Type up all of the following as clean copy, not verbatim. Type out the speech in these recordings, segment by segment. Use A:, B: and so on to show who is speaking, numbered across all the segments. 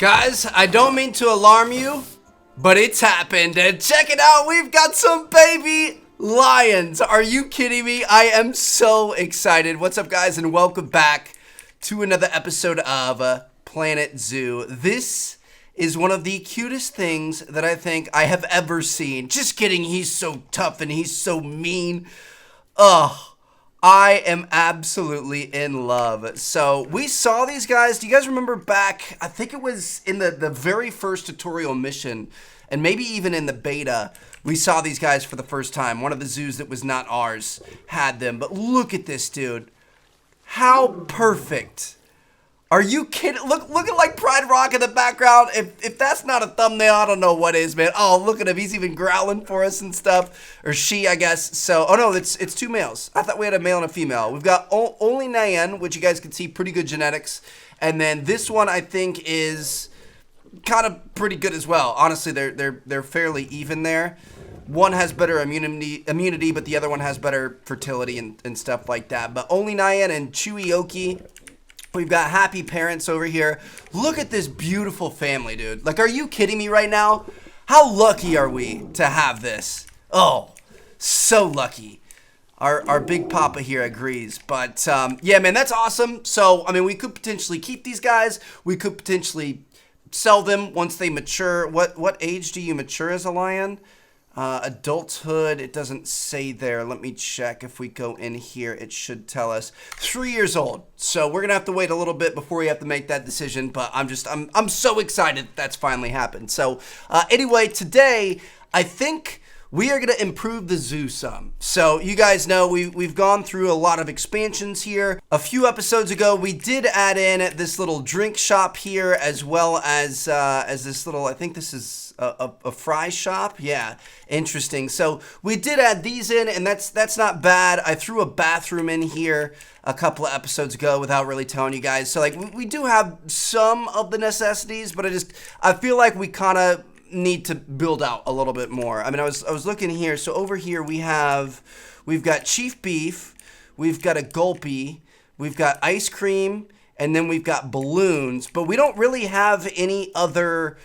A: Guys, I don't mean to alarm you, but it's happened. And check it out, we've got some baby lions. Are you kidding me? I am so excited. What's up, guys, and welcome back to another episode of Planet Zoo. This is one of the cutest things that I think I have ever seen. Just kidding, he's so tough and he's so mean. Ugh. I am absolutely in love. So we saw these guys. Do you guys remember back, I think it was in the very first tutorial mission, and maybe even in the beta, we saw these guys for the first time. One of the zoos that was not ours had them. But look at this, dude. How perfect. Are you kidding? Look at like Pride Rock in the background. If that's not a thumbnail, I don't know what is, man. Oh, look at him. He's even growling for us and stuff. Or she, I guess. So, oh no, it's two males. I thought we had a male and a female. We've got only Nyan, which you guys can see, pretty good genetics. And then this one, I think, is kind of pretty good as well. Honestly, they're fairly even there. One has better immunity, but the other one has better fertility and stuff like that. But only Nyan and Chuyoki. We've got happy parents over here. Look at this beautiful family, dude. Like, are you kidding me right now? How lucky are we to have this? Oh, so lucky. Our big papa here agrees. But, yeah, man, that's awesome. So, I mean, we could potentially keep these guys. We could potentially sell them once they mature. What age do you mature as a lion? Adulthood, it doesn't say there. Let me check. If we go in here, it should tell us 3 years old. So we're gonna have to wait a little bit before we have to make that decision. But I'm so excited that's finally happened. So anyway, today I think we are gonna improve the zoo some. So you guys know we've gone through a lot of expansions here. A few episodes ago, we did add in this little drink shop here, as well as this little, I think this is a fry shop. Yeah, interesting. So we did add these in, and that's not bad. I threw a bathroom in here a couple of episodes ago without really telling you guys. So like we do have some of the necessities, but I feel like we kind of need to build out a little bit more. I mean, I was looking here. So over here we've got Chief Beef, we've got a Gulpy, we've got ice cream, and then we've got balloons. But we don't really have any other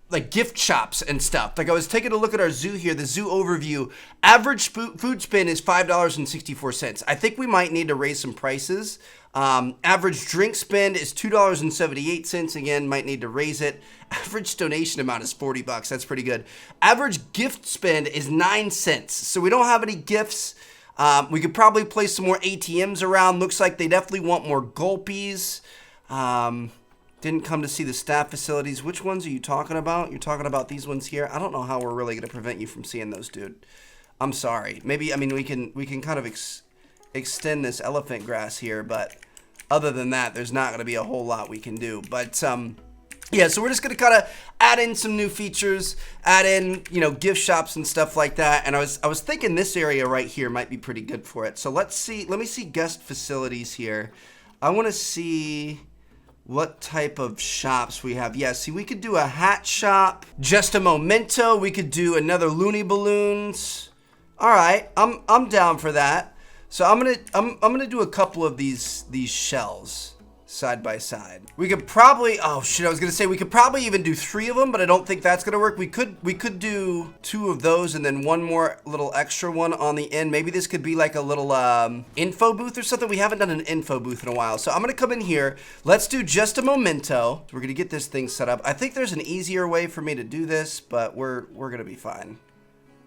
A: like gift shops and stuff. Like, I was taking a look at our zoo here, the zoo overview. Average food spend is $5.64. I think we might need to raise some prices. Average drink spend is $2.78. Again, might need to raise it. Average donation amount is $40. That's pretty good. Average gift spend is 9 cents. So we don't have any gifts. We could probably place some more ATMs around. Looks like they definitely want more Gulpies. Didn't come to see the staff facilities. Which ones are you talking about? You're talking about these ones here? I don't know how we're really going to prevent you from seeing those, dude. I'm sorry. Maybe, I mean, we can kind of extend this elephant grass here, but other than that, there's not going to be a whole lot we can do. But, yeah, so we're just going to kind of add in some new features, add in, you know, gift shops and stuff like that. And I was thinking this area right here might be pretty good for it. So let me see guest facilities here. I want to see what type of shops we have. Yeah, see, we could do a hat shop, just a memento. We could do another Looney Balloons. All right, I'm down for that. So I'm gonna do a couple of these shells side by side. We could probably, oh shit, I was gonna say we could probably even do 3 of them, but I don't think that's gonna work. We could do 2 of those and then one more little extra one on the end. Maybe this could be like a little info booth or something. We haven't done an info booth in a while. So I'm gonna come in here. Let's do just a memento. We're gonna get this thing set up. I think there's an easier way for me to do this, but we're gonna be fine.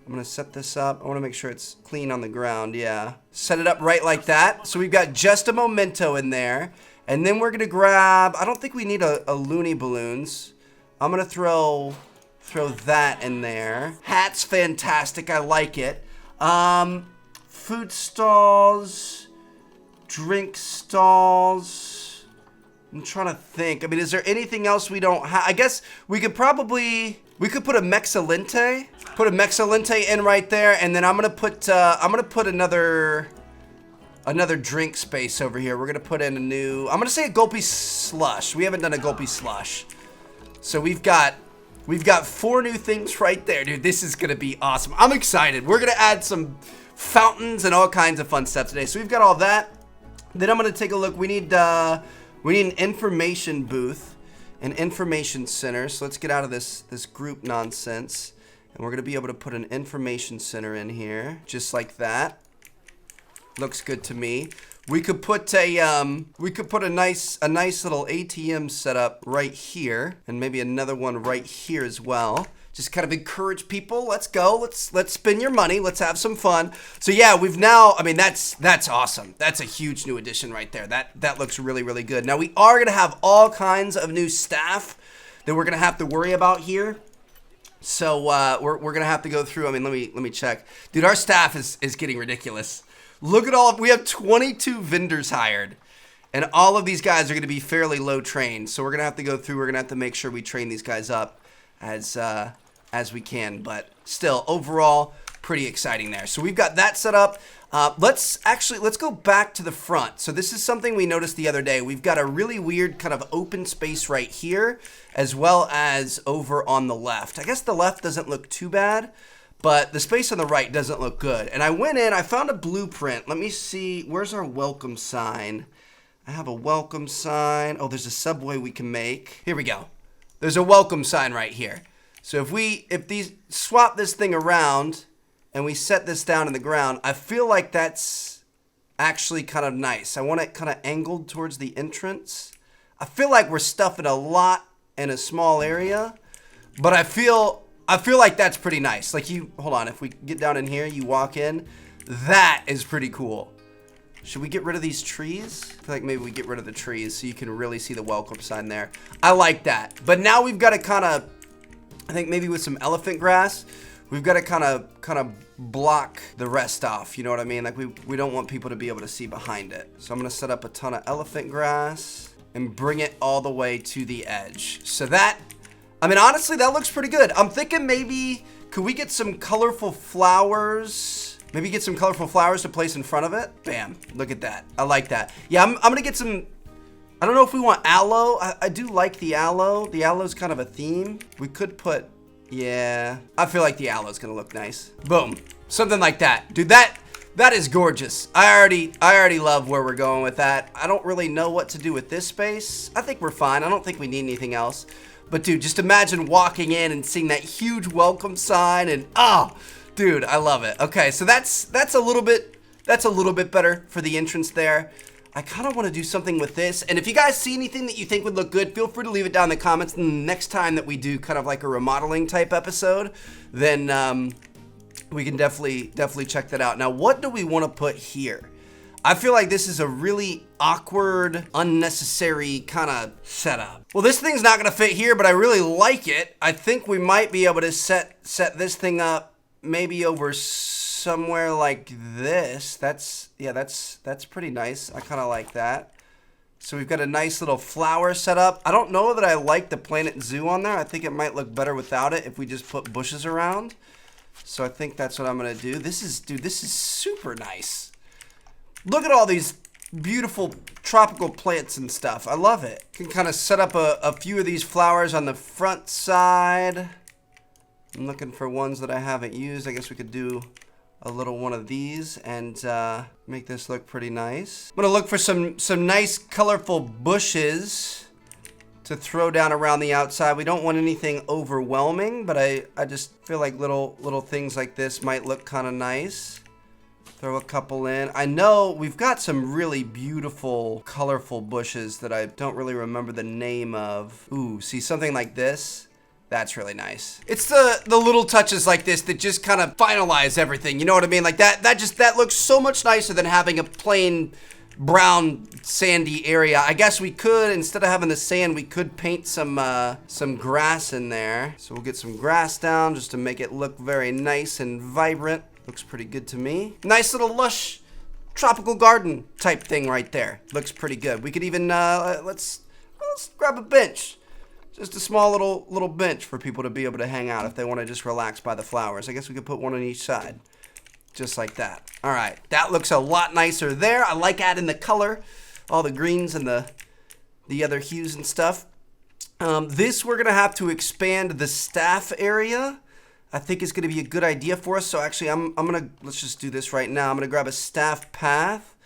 A: I'm gonna set this up. I wanna make sure it's clean on the ground, yeah. Set it up right like that. So we've got just a memento in there. And then we're gonna grab, I don't think we need a Looney Balloons. I'm gonna throw that in there. Hat's fantastic, I like it. Food stalls, drink stalls. I'm trying to think. I mean, is there anything else we don't have? I guess we could put a Mexilente. Put a Mexilente in right there, and then I'm gonna put another drink space over here. We're gonna put in I'm gonna say a Gulpy Slush. We haven't done a Gulpy Slush. So we've got 4 new things right there, dude. This is gonna be awesome. I'm excited. We're gonna add some fountains and all kinds of fun stuff today. So we've got all that. Then I'm gonna take a look. We need an information booth. an information center. So let's get out of this group nonsense. And we're going to be able to put an information center in here, just like that. Looks good to me. We could put a nice little ATM setup right here, and maybe another one right here as well. Just kind of encourage people. Let's go. Let's spend your money. Let's have some fun. So yeah, we've now. I mean, that's awesome. That's a huge new addition right there. That looks really, really good. Now we are gonna have all kinds of new staff that we're gonna have to worry about here. So we're gonna have to go through. I mean, let me check, dude. Our staff is getting ridiculous. Look at we have 22 vendors hired, and all of these guys are gonna be fairly low trained. So we're gonna have to go through. We're gonna have to make sure we train these guys up as we can, but still overall pretty exciting there. So we've got that set up. Let's go back to the front. So this is something we noticed the other day. We've got a really weird kind of open space right here, as well as over on the left. I guess the left doesn't look too bad, but the space on the right doesn't look good. And I went in, I found a blueprint. Let me see, where's our welcome sign? I have a welcome sign. Oh, there's a subway we can make. Here we go. There's a welcome sign right here. So if these swap this thing around and we set this down in the ground, I feel like that's actually kind of nice. I want it kind of angled towards the entrance. I feel like we're stuffing a lot in a small area, but I feel like that's pretty nice. Like hold on, if we get down in here, you walk in, that is pretty cool. Should we get rid of these trees? I feel like maybe we get rid of the trees so you can really see the welcome sign there. I like that. But now we've got to kind of, I think maybe with some elephant grass, we've got to kind of block the rest off. You know what I mean? Like we don't want people to be able to see behind it. So I'm going to set up a ton of elephant grass and bring it all the way to the edge. So that, I mean, honestly, that looks pretty good. I'm thinking maybe, could we get some colorful flowers? Maybe get some colorful flowers to place in front of it. Bam, look at that. I like that. Yeah, I'm going to get some, I don't know if we want aloe. I do like the aloe. The aloe's kind of a theme. We could put, yeah, I feel like the aloe's gonna look nice. Boom, something like that. Dude, that is gorgeous. I already love where we're going with that. I don't really know what to do with this space. I think we're fine. I don't think we need anything else. But dude, just imagine walking in and seeing that huge welcome sign and, oh, dude, I love it. Okay, so that's a little bit better for the entrance there. I kind of want to do something with this. And if you guys see anything that you think would look good, feel free to leave it down in the comments. And the next time that we do kind of like a remodeling type episode, then we can definitely check that out. Now, what do we want to put here? I feel like this is a really awkward, unnecessary kind of setup. Well, this thing's not going to fit here, but I really like it. I think we might be able to set this thing up maybe over somewhere like this. That's pretty nice. I kind of like that. So we've got a nice little flower set up. I don't know that I like the Planet Zoo on there. I think it might look better without it if we just put bushes around. So I think that's what I'm gonna do. This is super nice. Look at all these beautiful tropical plants and stuff. I love it. Can kind of set up a few of these flowers on the front side. I'm looking for ones that I haven't used. I guess we could do a little one of these and make this look pretty nice. I'm gonna look for some nice colorful bushes to throw down around the outside. We don't want anything overwhelming, but I just feel like little things like this might look kind of nice. Throw a couple in. I know we've got some really beautiful, colorful bushes that I don't really remember the name of. Ooh, see something like this? That's really nice. It's the little touches like this that just kind of finalize everything. You know what I mean? Like that looks so much nicer than having a plain brown sandy area. I guess we could, instead of having the sand, we could paint some grass in there. So we'll get some grass down just to make it look very nice and vibrant. Looks pretty good to me. Nice little lush tropical garden type thing right there. Looks pretty good. We could even, let's grab a bench. Just a small little bench for people to be able to hang out if they want to just relax by the flowers. I guess we could put one on each side. Just like that. All right, that looks a lot nicer there. I like adding the color, all the greens and the other hues and stuff. This we're gonna have to expand the staff area. I think is gonna be a good idea for us. So actually, let's just do this right now. I'm gonna grab a staff path,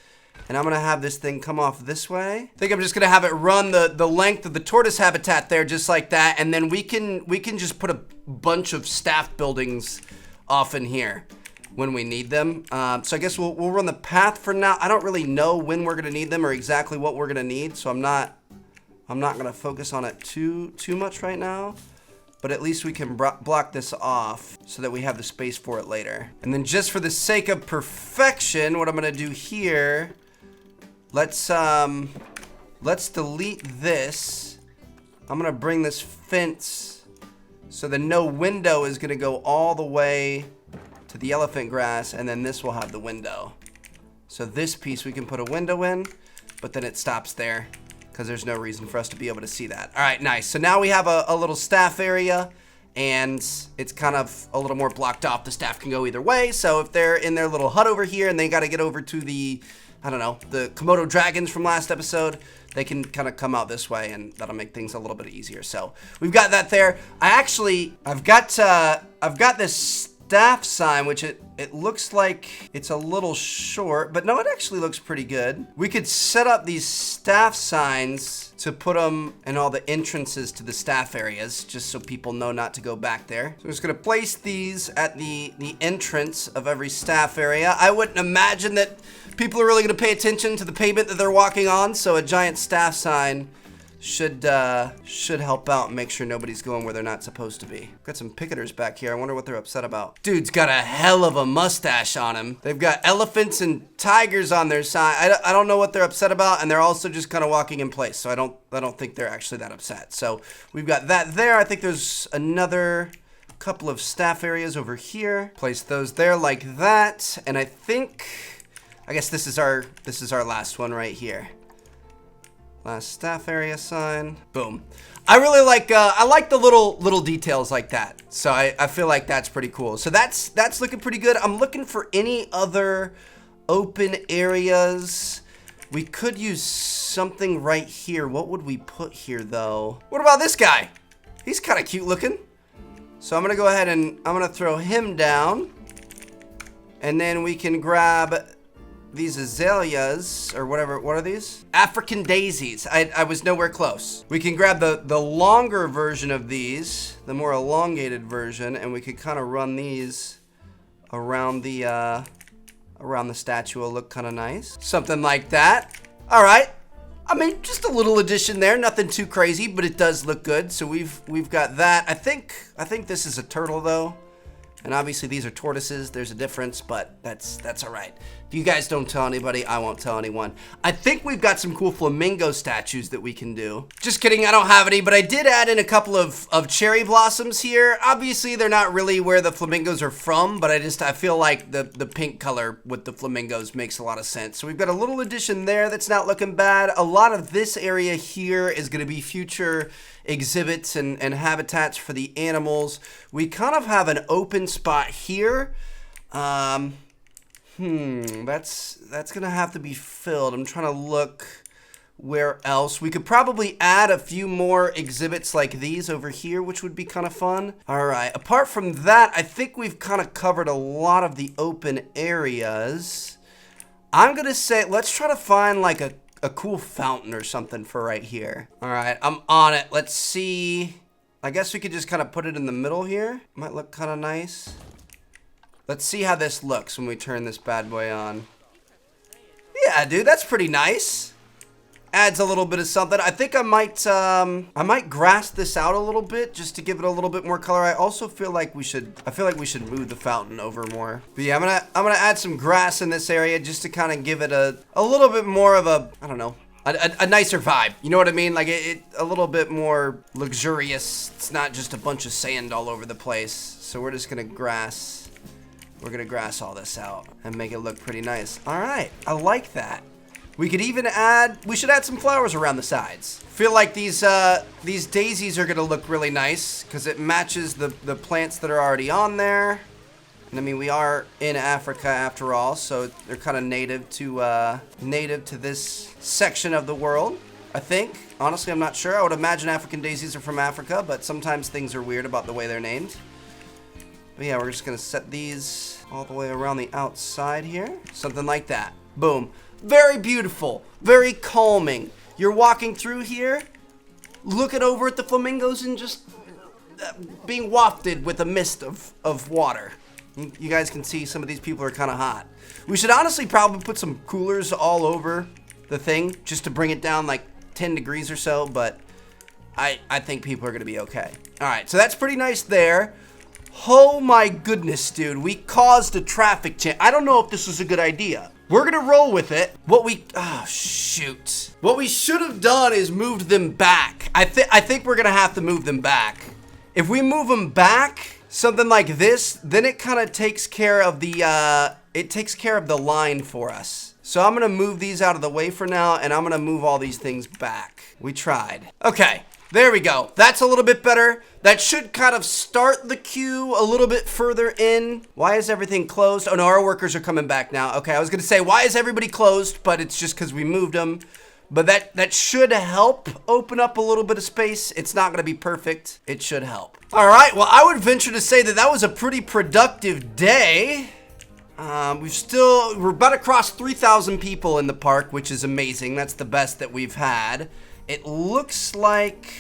A: And I'm gonna have this thing come off this way. I think I'm just gonna have it run the length of the tortoise habitat there, just like that. And then we can just put a bunch of staff buildings off in here when we need them. So I guess we'll run the path for now. I don't really know when we're gonna need them or exactly what we're gonna need, so I'm not gonna focus on it too much right now. But at least we can block this off so that we have the space for it later. And then just for the sake of perfection, what I'm gonna do here, let's delete this. I'm gonna bring this fence so the no window is gonna go all the way to the elephant grass, and then this will have the window. So this piece we can put a window in, but then it stops there because there's no reason for us to be able to see that. All right, nice. So now we have a little staff area, and it's kind of a little more blocked off. The staff can go either way. So if they're in their little hut over here and they got to get over to the, I don't know, the Komodo dragons from last episode, they can kind of come out this way, and that'll make things a little bit easier. So we've got that there. I've got this staff sign, which it looks like it's a little short, but no, it actually looks pretty good. We could set up these staff signs to put them in all the entrances to the staff areas, just so people know not to go back there. So I'm just gonna place these at the entrance of every staff area. I wouldn't imagine that people are really gonna pay attention to the pavement that they're walking on, so a giant staff sign should help out and make sure nobody's going where they're not supposed to be. Got some picketers back here. I wonder what they're upset about. Dude's got a hell of a mustache on him. They've got elephants and tigers on their side. I don't know what they're upset about, and they're also just kind of walking in place. So I don't think they're actually that upset. So we've got that there. I think there's another couple of staff areas over here. Place those there like that. And I guess this is our last one right here. Last staff area sign. Boom. I really like, I like the little details like that. So I feel like that's pretty cool. So that's looking pretty good. I'm looking for any other open areas. We could use something right here. What would we put here though? What about this guy? He's kind of cute looking. So I'm gonna go ahead and I'm gonna throw him down. And then we can grab these azaleas, or whatever, what are these? African daisies. I was nowhere close. We can grab the longer version of these, the more elongated version, and we could kind of run these around the statue. Will look kind of nice. Something like that. All right. I mean, just a little addition there, nothing too crazy, but it does look good. So we've got that. I think this is a turtle though. And obviously these are tortoises. There's a difference, but that's all right. If you guys don't tell anybody, I won't tell anyone. I think we've got some cool flamingo statues that we can do. Just kidding, I don't have any, but I did add in a couple of cherry blossoms here. Obviously, they're not really where the flamingos are from, but I feel like the pink color with the flamingos makes a lot of sense. So we've got a little addition there that's not looking bad. A lot of this area here is gonna be future exhibits and habitats for the animals. We kind of have an open spot here. That's gonna have to be filled. I'm trying to look where else. We could probably add a few more exhibits like these over here, which would be kind of fun. All right, apart from that, I think we've kind of covered a lot of the open areas. I'm gonna say, let's try to find like a cool fountain or something for right here. All right, I'm on it. Let's see. I guess we could just kind of put it in the middle here. Might look kind of nice. Let's see how this looks when we turn this bad boy on. Yeah, dude, that's pretty nice. Adds a little bit of something. I think I might grass this out a little bit just to give it a little bit more color. I also feel like we should move the fountain over more. But yeah, I'm gonna add some grass in this area just to kind of give it a little bit more of a, I don't know, a nicer vibe. You know what I mean? Like it a little bit more luxurious. It's not just a bunch of sand all over the place. So we're just gonna grass. We're gonna grass all this out and make it look pretty nice. All right, I like that. We could even we should add some flowers around the sides. Feel like these daisies are gonna look really nice because it matches the plants that are already on there. And I mean, we are in Africa after all, so they're kind of native to this section of the world, I think. Honestly, I'm not sure. I would imagine African daisies are from Africa, but sometimes things are weird about the way they're named. But yeah, we're just gonna set these all the way around the outside here. Something like that. Boom. Very beautiful. Very calming. You're walking through here, looking over at the flamingos and just being wafted with a mist of water. You guys can see some of these people are kind of hot. We should honestly probably put some coolers all over the thing just to bring it down like 10 degrees or so, but I think people are going to be okay. All right, so that's pretty nice there. Oh my goodness, dude. We caused a traffic jam. I don't know if this was a good idea. We're going to roll with it. Oh, shoot. What we should have done is moved them back. I think we're going to have to move them back. If we move them back, something like this, then it kind of takes care of the line for us. So I'm going to move these out of the way for now, and I'm going to move all these things back. We tried. Okay. There we go. That's a little bit better. That should kind of start the queue a little bit further in. Why is everything closed? Oh no, our workers are coming back now. Okay, I was gonna say, why is everybody closed? But it's just because we moved them. But that should help open up a little bit of space. It's not gonna be perfect. It should help. All right, well, I would venture to say that was a pretty productive day. We're about to cross 3,000 people in the park, which is amazing. That's the best that we've had. It looks like,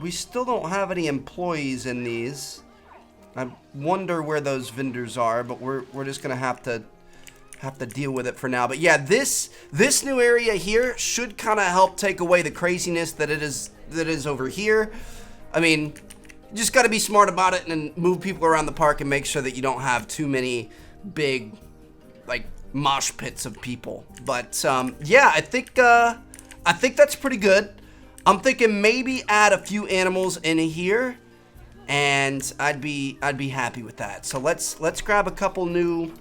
A: we still don't have any employees in these. I wonder where those vendors are, but we're just gonna have to deal with it for now. But yeah, this new area here should kind of help take away the craziness that it is over here. I mean, you just got to be smart about it and move people around the park and make sure that you don't have too many big, like, mosh pits of people. But yeah, I think that's pretty good. I'm thinking maybe add a few animals in here, and I'd be happy with that. So let's grab a couple new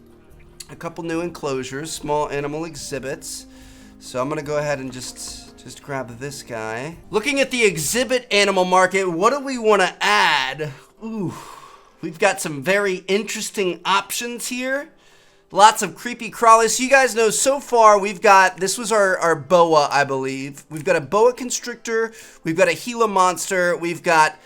A: enclosures, small animal exhibits. So I'm gonna go ahead and just grab this guy. Looking at the exhibit animal market, what do we want to add? Ooh, we've got some very interesting options here. Lots of creepy crawlies. So you guys know so far this was our boa, I believe. We've got a boa constrictor, we've got a Gila monster, we've got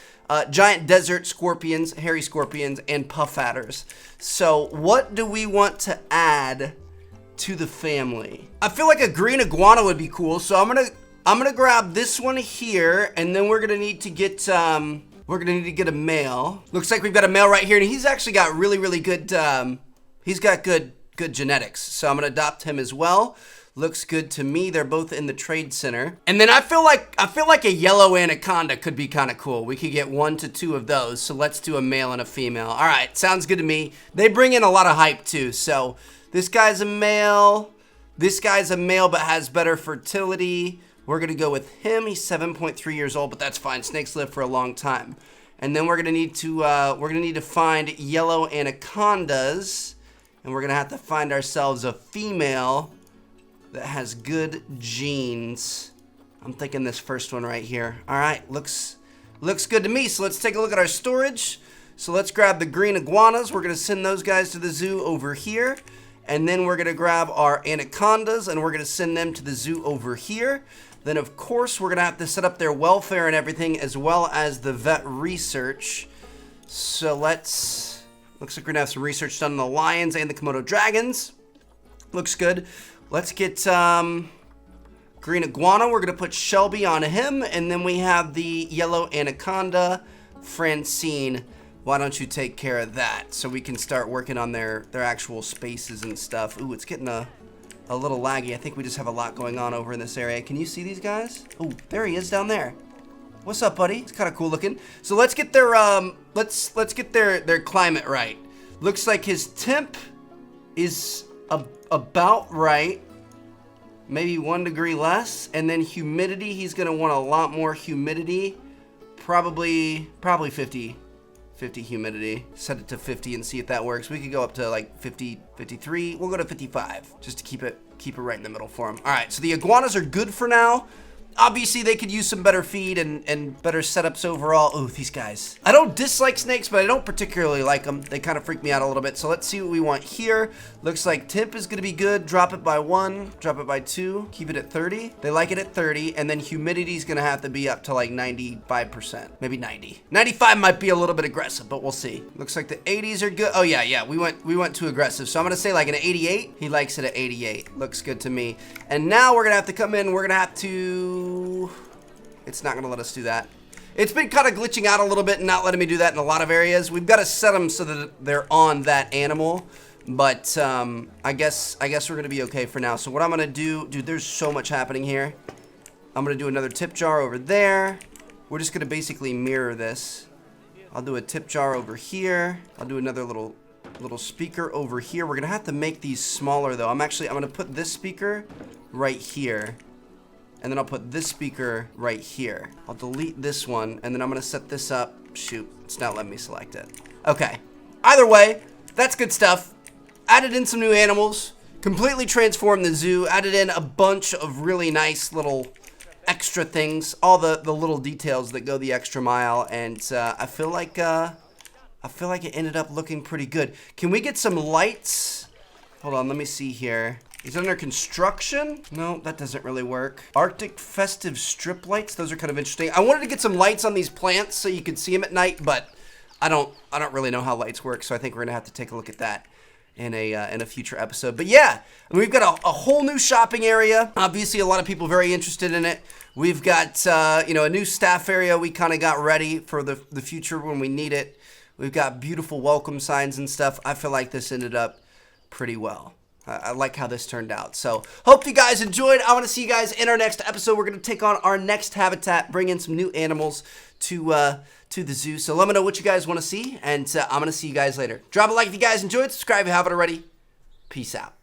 A: giant desert scorpions, hairy scorpions, and puff adders. So what do we want to add to the family? I feel like a green iguana would be cool, so I'm gonna grab this one here, and then we're gonna need to get a male. Looks like we've got a male right here, and he's actually got really good he's got good genetics, so I'm gonna adopt him as well. Looks good to me. They're both in the trade center. And then I feel like a yellow anaconda could be kind of cool. We could get 1 to 2 of those. So let's do a male and a female. All right, sounds good to me. They bring in a lot of hype too. So this guy's a male. This guy's a male but has better fertility. We're gonna go with him. He's 7.3 years old, but that's fine. Snakes live for a long time. And then we're gonna need to find yellow anacondas. And we're gonna have to find ourselves a female that has good genes. I'm thinking this first one right here. All right, looks good to me. So let's take a look at our storage. So let's grab the green iguanas. We're gonna send those guys to the zoo over here. And then we're gonna grab our anacondas and we're gonna send them to the zoo over here. Then of course, we're gonna have to set up their welfare and everything as well as the vet research. So looks like we're gonna have some research done on the lions and the Komodo dragons. Looks good. Let's get green iguana. We're gonna put Shelby on him, and then we have the yellow anaconda, Francine. Why don't you take care of that so we can start working on their actual spaces and stuff. Ooh, it's getting a little laggy. I think we just have a lot going on over in this area. Can you see these guys? Oh, there he is down there. What's up, buddy? It's kind of cool looking. So let's get their let's get their climate right. Looks like his temp is about right. Maybe 1 degree less, and then humidity, he's gonna want a lot more humidity. Probably 50 humidity. Set it to 50 and see if that works. We could go up to like 50, 53. We'll go to 55 just to keep it right in the middle for him. All right, so the iguanas are good for now. Obviously, they could use some better feed and better setups overall. Ooh, these guys. I don't dislike snakes, but I don't particularly like them. They kind of freak me out a little bit. So let's see what we want here. Looks like temp is going to be good. Drop it by 1. Drop it by 2. Keep it at 30. They like it at 30. And then humidity is going to have to be up to like 95%. Maybe 90. 95 might be a little bit aggressive, but we'll see. Looks like the 80s are good. Oh, yeah. We went too aggressive. So I'm going to say like an 88. He likes it at 88. Looks good to me. And now we're going to have to come in. We're going to have to... It's not going to let us do that. It's been kind of glitching out a little bit and not letting me do that in a lot of areas. We've got to set them so that they're on that animal. But I guess we're going to be okay for now. So what I'm going to do... Dude, there's so much happening here. I'm going to do another tip jar over there. We're just going to basically mirror this. I'll do a tip jar over here. I'll do another little speaker over here. We're going to have to make these smaller, though. I'm going to put this speaker right here. And then I'll put this speaker right here. I'll delete this one, and then I'm gonna set this up. Shoot, it's not letting me select it. Okay, either way, that's good stuff. Added in some new animals, completely transformed the zoo, added in a bunch of really nice little extra things, all the little details that go the extra mile, and I feel like it ended up looking pretty good. Can we get some lights? Hold on, let me see here. He's under construction? No, that doesn't really work. Arctic festive strip lights. Those are kind of interesting. I wanted to get some lights on these plants so you could see them at night, but I don't really know how lights work, so I think we're gonna have to take a look at that in a future episode. But yeah, we've got a whole new shopping area. Obviously, a lot of people very interested in it. We've got a new staff area we kind of got ready for the future when we need it. We've got beautiful welcome signs and stuff. I feel like this ended up pretty well. I like how this turned out. So, hope you guys enjoyed. I want to see you guys in our next episode. We're going to take on our next habitat, bring in some new animals to the zoo. So, let me know what you guys want to see, and I'm going to see you guys later. Drop a like if you guys enjoyed. Subscribe if you haven't already. Peace out.